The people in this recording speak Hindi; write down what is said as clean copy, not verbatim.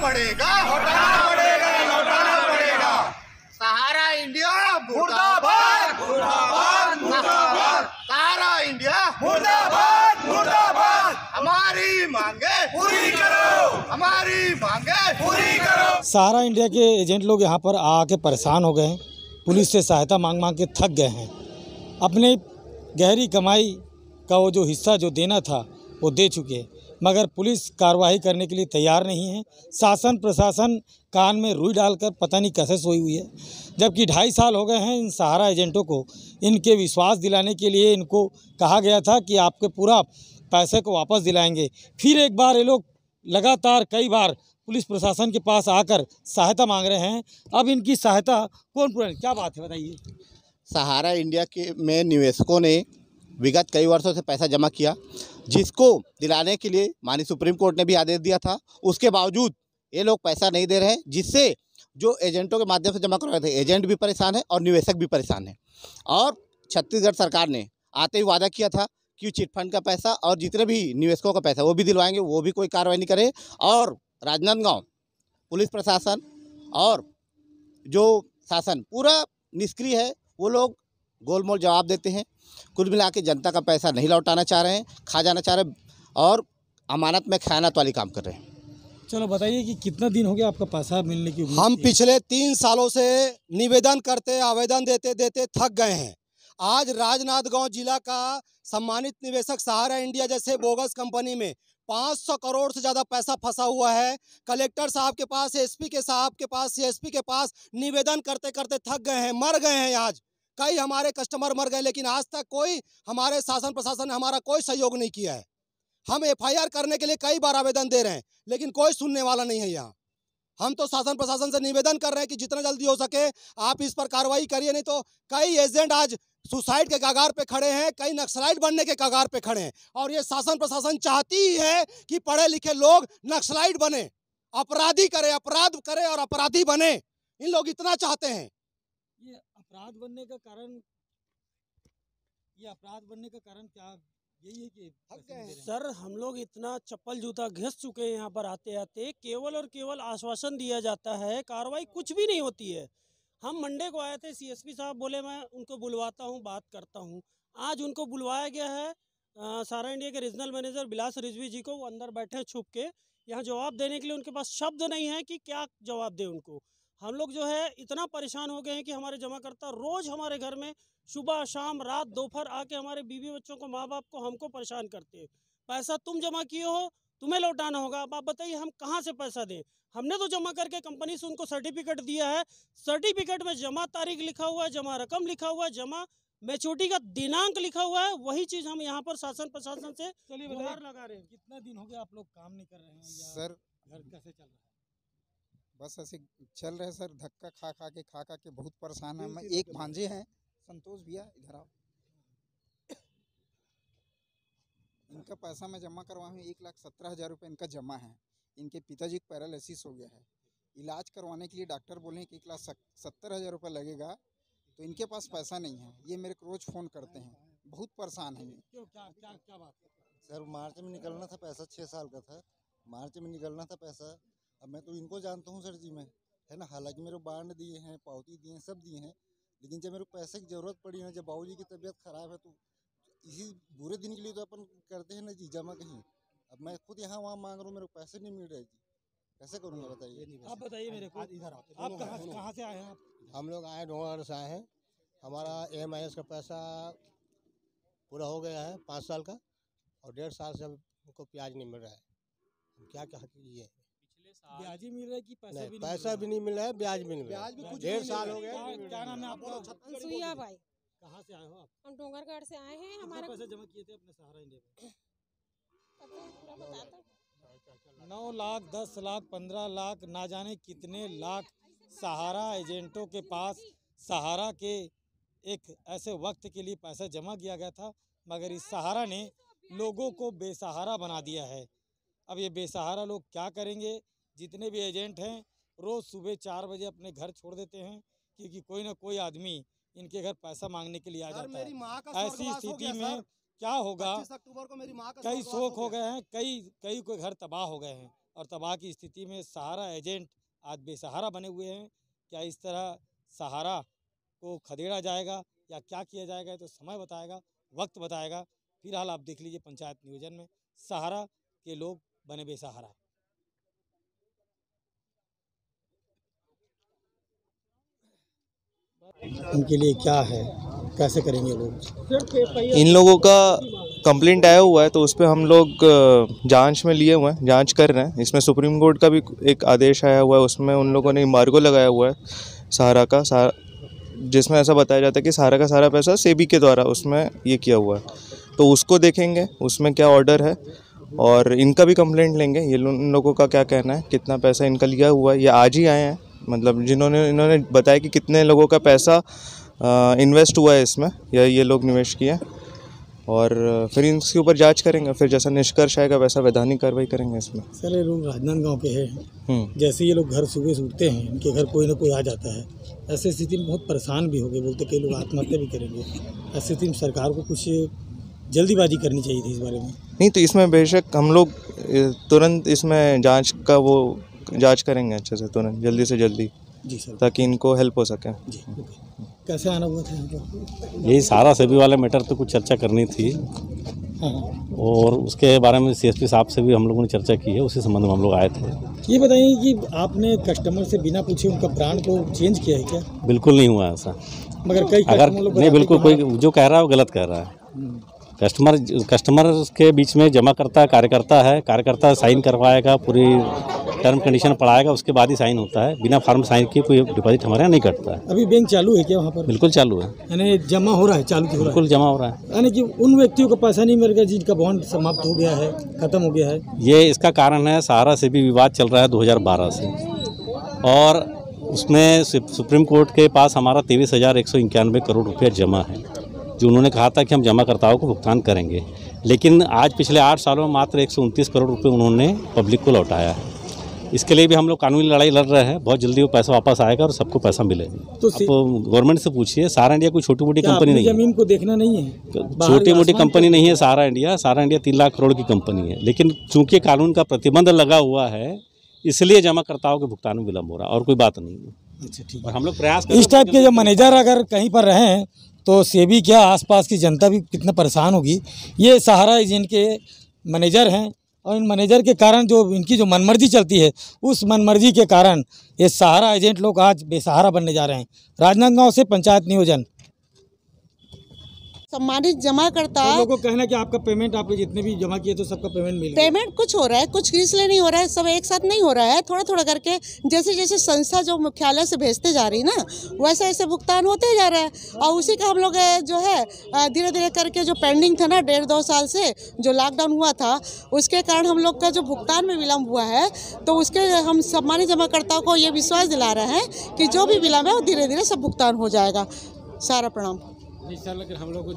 पड़ेगा, लौटाना पड़ेगा, लौटाना पड़ेगा। सहारा इंडिया मुर्दाबाद, मुर्दाबाद, मुर्दाबाद। सहारा इंडिया मुर्दाबाद, मुर्दाबाद। हमारी मांगे पूरी करो, हमारी मांगे पूरी करो। सहारा इंडिया के एजेंट लोग यहाँ पर आके परेशान हो गए हैं, पुलिस से सहायता मांग मांग के थक गए हैं। अपने गहरी कमाई का वो जो हिस्सा जो देना था वो दे चुके हैं, मगर पुलिस कार्रवाई करने के लिए तैयार नहीं है। शासन प्रशासन कान में रुई डालकर पता नहीं कैसे सोई हुई है, जबकि 2.5 साल हो गए हैं इन सहारा एजेंटों को। इनके विश्वास दिलाने के लिए इनको कहा गया था कि आपके पूरा पैसे को वापस दिलाएंगे। फिर एक बार ये लोग लगातार कई बार पुलिस प्रशासन के पास आकर सहायता मांग रहे हैं। अब इनकी सहायता कौन पूरा, क्या बात है बताइए। सहारा इंडिया के में निवेशकों ने विगत कई वर्षों से पैसा जमा किया, जिसको दिलाने के लिए माननीय सुप्रीम कोर्ट ने भी आदेश दिया था। उसके बावजूद ये लोग पैसा नहीं दे रहे हैं, जिससे जो एजेंटों के माध्यम से जमा करवाए थे एजेंट भी परेशान है और निवेशक भी परेशान है। और छत्तीसगढ़ सरकार ने आते ही वादा किया था कि चिट फंड का पैसा और जितने भी निवेशकों का पैसा वो भी दिलवाएंगे, वो भी कोई कार्रवाई नहीं करे। और राजनांदगांव पुलिस प्रशासन और जो शासन पूरा निष्क्रिय है, वो लोग गोलमोल जवाब देते हैं। कुल मिला के जनता का पैसा नहीं लौटाना चाह रहे हैं, खा जाना चाह रहे हैं और अमानत में खयानत वाली काम कर रहे हैं। चलो बताइए कि कितना दिन हो गया आपका पैसा मिलने की उम्मीद? हम पिछले 3 सालों से निवेदन करते आवेदन देते देते थक गए हैं। आज राजनांदगांव जिला का सम्मानित निवेशक सहारा इंडिया जैसे बोगस कंपनी में 500 करोड़ से ज़्यादा पैसा फंसा हुआ है। कलेक्टर साहब के पास, एसपी के साहब के पास, सीएसपी के पास निवेदन करते करते थक गए हैं, मर गए हैं। आज कई हमारे कस्टमर मर गए, लेकिन आज तक कोई हमारे शासन प्रशासन ने हमारा कोई सहयोग नहीं किया है। हम एफआईआर करने के लिए कई बार आवेदन दे रहे हैं, लेकिन कोई सुनने वाला नहीं है। यहाँ हम तो शासन प्रशासन से निवेदन कर रहे हैं कि जितना जल्दी हो सके आप इस पर कार्रवाई करिए, नहीं तो कई एजेंट आज सुसाइड के कगार पे खड़े हैं, कई नक्सलाइट बनने के कगार पे खड़े हैं। और ये शासन प्रशासन चाहती ही है कि पढ़े लिखे लोग नक्सलाइट बने, अपराधी करे, अपराध करे और अपराधी बने। इन लोग इतना चाहते हैं। ये अपराध बनने का कारण, क्या यही है कि सर हम लोग इतना चप्पल जूता घिस चुके हैं यहाँ पर आते आते, केवल और केवल आश्वासन दिया जाता है, कार्रवाई कुछ भी नहीं होती है। हम मंडे को आए थे, सीएसपी साहब बोले मैं उनको बुलवाता हूँ, बात करता हूँ। आज उनको बुलवाया गया है, सहारा इंडिया के रीजनल मैनेजर बिलास रिजवी जी को, वो अंदर बैठे छुप के। यहाँ जवाब देने के लिए उनके पास शब्द नहीं है कि क्या जवाब दे उनको। हम लोग जो है इतना परेशान हो गए हैं कि हमारे जमाकर्ता रोज़ हमारे घर में सुबह शाम रात दोपहर आके हमारे बीवी बच्चों को, माँ बाप को, हमको परेशान करते हैं। पैसा तुम जमा किए हो, तुम्हें लौटाना होगा। अब आप बताइए हम कहाँ से पैसा दें? हमने तो जमा करके कंपनी से उनको सर्टिफिकेट दिया है, सर्टिफिकेट में जमा तारीख लिखा हुआ है, जमा रकम लिखा हुआ है, जमा मैच्योरिटी का दिनांक लिखा हुआ है। वही चीज़ हम यहाँ पर शासन प्रशासन से गुहार लगा रहे हैं। कितना दिन हो गया आप लोग काम नहीं कर रहे हैं? सर घर कैसे चल रहा है? बस ऐसे चल रहे सर, धक्का खा खा के बहुत परेशान है। मैं एक भांजे हैं संतोष भैया, इधर आओ। इनका पैसा मैं जमा करवाया हूँ, 1,17,000 रुपये इनका जमा है। इनके पिताजी को पैरालिसिस हो गया है, इलाज करवाने के लिए डॉक्टर बोले कि 1,70,000 रुपये लगेगा, तो इनके पास पैसा नहीं है। ये मेरे को रोज फ़ोन करते हैं, बहुत परेशान है ये। क्यों, क्या बात है? सर मार्च में निकलना था पैसा, 6 साल का था, मार्च में निकलना था पैसा। अब मैं तो इनको जानता हूँ सर जी, मैं है ना, हालांकि मेरे बांड दिए हैं, पावती दिए हैं, सब दिए हैं, लेकिन जब मेरे को पैसे की ज़रूरत पड़ी ना, जब बाबूजी की तबीयत ख़राब है, तो इसी बुरे दिन के लिए तो अपन करते हैं ना जी जमा कहीं। अब मैं खुद यहाँ वहाँ मांग रहा हूँ, मेरे को पैसे नहीं मिल रहे जी, कैसे करूँगा बताइए? आप बताइए मेरे को, इधर आप कहाँ से आए हैं? आप? हम लोग आए डोंगर से आए हैं। हमारा EMIS का पैसा पूरा हो गया है 5 साल का, और 1.5 साल से हमको प्याज नहीं मिल रहा है। हम क्या कीजिए? ब्याज ही मिल रहा है कि पैसा भी नहीं? पैसा भी नहीं मिल रहा है, ब्याज भी नहीं मिल रहा है। 1.5 साल हो गया। क्या नाम है आपका? सुइया भाई। कहाँ से आए हो आप? हम डोंगरगढ़ से आए हैं। हमारा पैसा जमा किए थे अपने सहारा इंडिया में? पूरा बता दो। 9 लाख, 10 लाख, 15 लाख, ना जाने कितने लाख सहारा एजेंटों के पास सहारा के एक ऐसे वक्त के लिए पैसा जमा किया गया था, मगर इस सहारा ने लोगों को बेसहारा बना दिया है। अब ये बेसहारा लोग क्या करेंगे? जितने भी एजेंट हैं रोज़ सुबह 4 बजे अपने घर छोड़ देते हैं, क्योंकि कोई ना कोई आदमी इनके घर पैसा मांगने के लिए आ जाता है। ऐसी स्थिति में क्या होगा? 25 अक्टूबर को मेरी माँ का कई शोक हो गए हैं, कई के घर तबाह हो गए हैं। और तबाह की स्थिति में सहारा एजेंट आज बेसहारा बने हुए हैं। क्या इस तरह सहारा को खदेड़ा जाएगा या क्या किया जाएगा, तो समय बताएगा, वक्त बताएगा। फिलहाल आप देख लीजिए पंचायत नियोजन में सहारा के लोग बने बेसहारा। इनके लिए क्या है, कैसे करेंगे लोग? इन लोगों का कंप्लेंट आया हुआ है तो उस पर हम लोग जांच में लिए हुए हैं, जांच कर रहे हैं। इसमें सुप्रीम कोर्ट का भी एक आदेश आया हुआ है, उसमें उन लोगों ने एम्बार्गो लगाया हुआ है सहारा का, जिसमें ऐसा बताया जाता है कि सहारा का सारा पैसा सेबी के द्वारा उसमें ये किया हुआ है। तो उसको देखेंगे उसमें क्या ऑर्डर है, और इनका भी कंप्लेंट लेंगे। ये इन लोगों का क्या कहना है, कितना पैसा इनका लिया हुआ है। ये आज ही आए हैं, मतलब इन्होंने बताया कि कितने लोगों का पैसा इन्वेस्ट हुआ है इसमें, या ये लोग निवेश किए, और फिर इसके ऊपर जांच करेंगे। फिर जैसा निष्कर्ष आएगा वैसा वैधानिक कार्रवाई करेंगे इसमें। सर, ये लोग राजनांदगांव के हैं, जैसे ये लोग घर सुबह से उठते हैं, इनके घर कोई ना कोई आ जाता है। ऐसी स्थिति में बहुत परेशान भी हो गए, बोलते कई लोग आत्महत्या भी करेंगे। ऐसी स्थिति में सरकार को कुछ जल्दीबाजी करनी चाहिए थी इस बारे में। नहीं तो इसमें बेशक हम लोग तुरंत इसमें जाँच का जांच करेंगे अच्छे से, तुरंत जल्दी से जल्दी जी सर, ताकि इनको हेल्प हो सके। जी कैसे आना हुआ था यहाँ पर? यही सहारा सेबी वाले मैटर पे कुछ चर्चा करनी थी, और उसके बारे में सीएसपी साहब से भी हम लोगों ने चर्चा की है, उसी संबंध में हम लोग आए थे। ये बताइए कि आपने कस्टमर से बिना पूछे उनका ब्रांड को चेंज किया है क्या? बिल्कुल नहीं हुआ ऐसा, मगर कई अगर नहीं, बिल्कुल कोई जो कह रहा है वो गलत कह रहा है। कस्टमर के बीच में जमा करता है कार्यकर्ता साइन करवाएगा, पूरी टर्म कंडीशन पढ़ाएगा, उसके बाद ही साइन होता है। बिना फॉर्म साइन किए कोई डिपॉजिट हमारे यहाँ नहीं कटता है। अभी बैंक चालू है क्या वहाँ पर? बिल्कुल चालू है, यानी जमा हो रहा है, चालू हो रहा है? बिल्कुल जमा हो रहा है। यानी कि उन व्यक्तियों को पैसा नहीं मिल गया जिनका बॉन्ड समाप्त हो गया है, खत्म हो गया है। ये इसका कारण है, सहारा से भी विवाद चल रहा है 2012 से, और उसमें सुप्रीम कोर्ट के पास हमारा 23,191 करोड़ रुपया जमा है, जो उन्होंने कहा था कि हम जमाकर्ताओं को भुगतान करेंगे। लेकिन आज पिछले 8 सालों में मात्र 129 करोड़ रुपए उन्होंने पब्लिक को लौटाया है। इसके लिए भी हम लोग कानूनी लड़ाई लड़ रहे हैं। बहुत जल्दी वो पैसा वापस आएगा और सबको पैसा मिलेगा। तो गवर्नमेंट से पूछिए, सहारा इंडिया कोई छोटी मोटी कंपनी नहीं है, जमीन को देखना नहीं है, छोटी मोटी कंपनी नहीं है सहारा इंडिया 3 लाख करोड़ की कंपनी है। लेकिन चूंकि कानून का प्रतिबंध लगा हुआ है, इसलिए जमाकर्ताओं के भुगतान में विलम्ब हो रहा है, और कोई बात नहीं है। अच्छा, ठीक है। और हम लोग प्रयास इस टाइप के जो मैनेजर अगर कहीं पर रहें तो सेबी क्या आसपास की जनता भी कितना परेशान होगी। ये सहारा एजेंट के मैनेजर हैं, और इन मैनेजर के कारण जो इनकी जो मनमर्जी चलती है, उस मनमर्जी के कारण ये सहारा एजेंट लोग आज बेसहारा बनने जा रहे हैं। राजनांदगांव से पंचायत नियोजन। सम्मानित जमाकर्ता लोगों को कहना कि आपका पेमेंट, आपने जितने भी जमा किए तो सबका पेमेंट मिल गया। पेमेंट कुछ हो रहा है, कुछ इसलिए नहीं हो रहा है, सब एक साथ नहीं हो रहा है, थोड़ा थोड़ा करके जैसे जैसे संस्था जो मुख्यालय से भेजते जा रही ना, वैसे वैसे भुगतान होते जा रहा है। और उसी का हम लोग जो है धीरे धीरे करके जो पेंडिंग था ना 1.5-2 साल से, जो लॉकडाउन हुआ था, उसके कारण हम लोग का जो भुगतान में विलम्ब हुआ है, तो उसके हम सम्मानित जमाकर्ताओं को ये विश्वास दिला रहे हैं कि जो भी विलम्ब है वो धीरे धीरे सब भुगतान हो जाएगा। सारा प्रणाम। हम लोग को